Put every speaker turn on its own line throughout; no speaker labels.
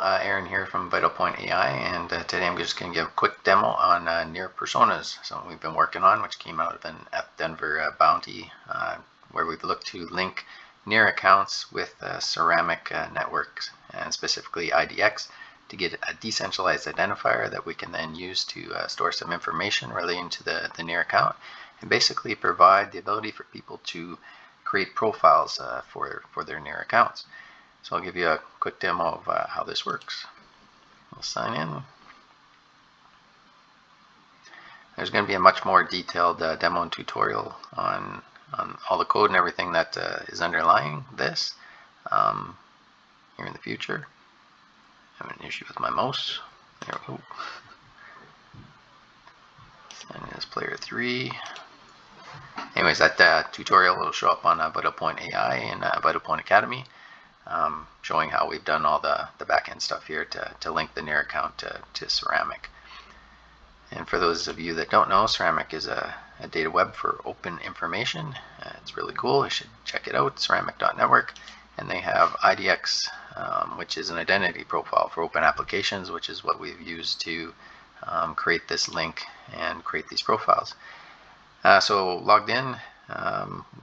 Aaron here from VitalPoint AI, and today I'm just going to give a quick demo on near personas, something we've been working on, which came out of an Denver bounty, where we've looked to link near accounts with ceramic networks, and specifically IDX, to get a decentralized identifier that we can then use to store some information relating to the near account, and basically provide the ability for people to create profiles for their near accounts. So I'll give you a quick demo of how this works. We'll sign in. There's going to be a much more detailed demo and tutorial on all the code and everything that is underlying this here in the future. I have an issue with my mouse. There we go. Sign in as player 3. Anyways, that tutorial will show up on VitalPoint AI and VitalPoint Academy. Showing how we've done all the back-end stuff here to link the near account to Ceramic. And for those of you that don't know, Ceramic is a data web for open information. It's really cool. You should check it out, ceramic.network. And they have IDX, which is an identity profile for open applications, which is what we've used to create this link and create these profiles. So logged in,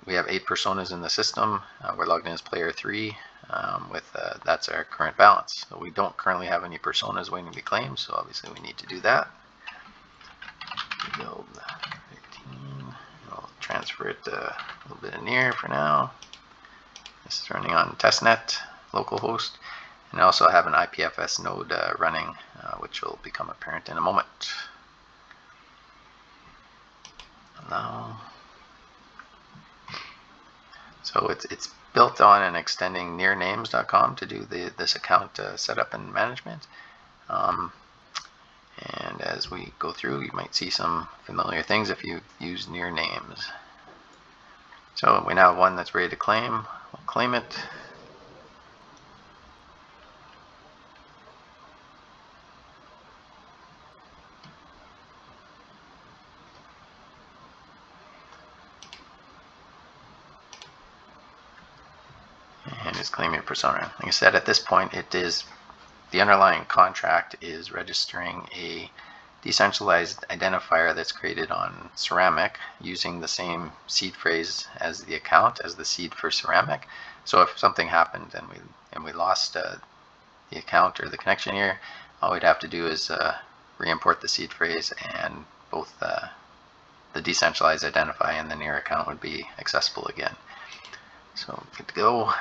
we have 8 personas in the system. We're logged in as player 3. That's our current balance. So we don't currently have any personas waiting to be claimed, so obviously we need to do that. Build 13. I'll transfer it a little bit in here for now. This is running on testnet localhost, and I also have an IPFS node running, which will become apparent in a moment. Now, so it's built on and extending nearnames.com to do this account setup and management. And as we go through, you might see some familiar things if you use near names. So we now have one that's ready to claim. We'll claim it. And just claim your persona. Like I said, at this point, it is the underlying contract is registering a decentralized identifier that's created on Ceramic using the same seed phrase as the account, as the seed for Ceramic. So if something happened and we lost the account or the connection here, all we'd have to do is re-import the seed phrase, and both the decentralized identifier and the near account would be accessible again. So good to go.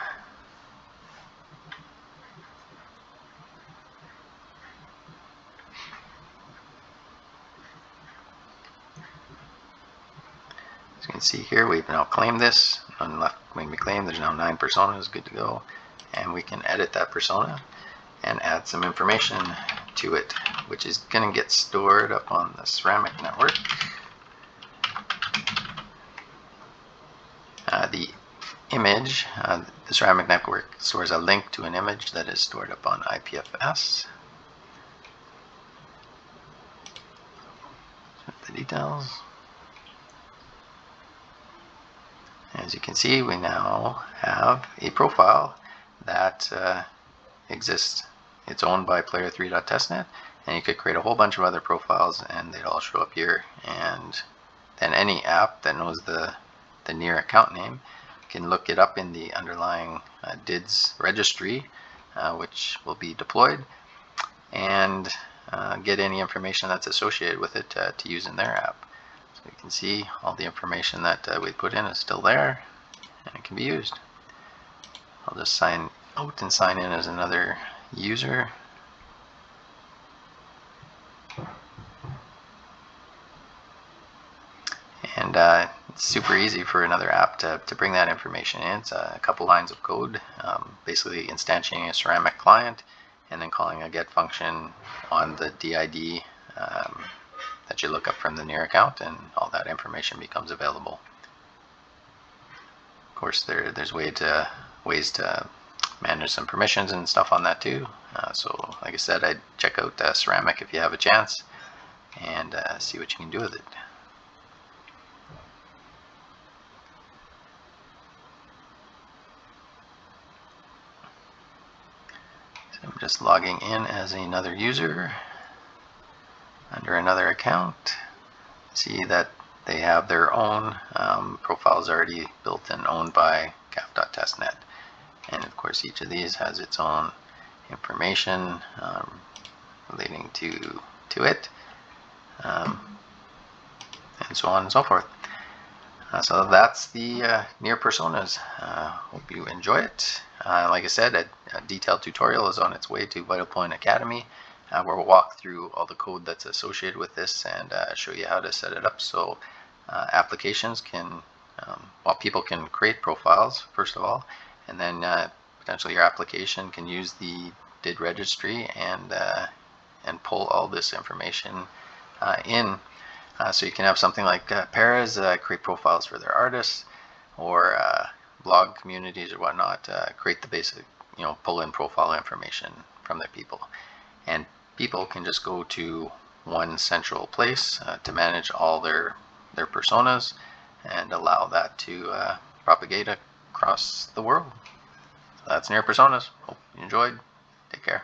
As you can see here, we've now claimed this. None left when we claim. There's now 9 personas. Good to go. And we can edit that persona and add some information to it, which is going to get stored up on the Ceramic network. The image, the Ceramic network stores a link to an image that is stored up on IPFS. The details. As you can see, we now have a profile that exists. It's owned by player3.testnet, and you could create a whole bunch of other profiles and they'd all show up here. And then any app that knows the near account name can look it up in the underlying DIDS registry, which will be deployed, and get any information that's associated with it to use in their app. So you can see all the information that we put in is still there, and it can be used. I'll just sign out and sign in as another user. And it's super easy for another app to bring that information in. It's a couple lines of code, basically instantiating a Ceramic client and then calling a get function on the DID that you look up from the near account, and all that information becomes available. Of course, there's ways to manage some permissions and stuff on that too. So like I said, I'd check out Ceramic if you have a chance, and see what you can do with it. just logging in as another user under another account. See that they have their own profiles already built and owned by cap.testnet. And of course, each of these has its own information relating to it, and so on and so forth. So that's the near personas. Hope you enjoy it. Like I said, a detailed tutorial is on its way to VitalPoint Academy, where we'll walk through all the code that's associated with this and show you how to set it up so applications can, people can create profiles first of all, and then potentially your application can use the DID registry and pull all this information in. So you can have something like paras create profiles for their artists, or blog communities or whatnot create the basic, pull in profile information from their people. And people can just go to one central place to manage all their personas and allow that to propagate across the world. So that's near personas. Hope you enjoyed. Take care.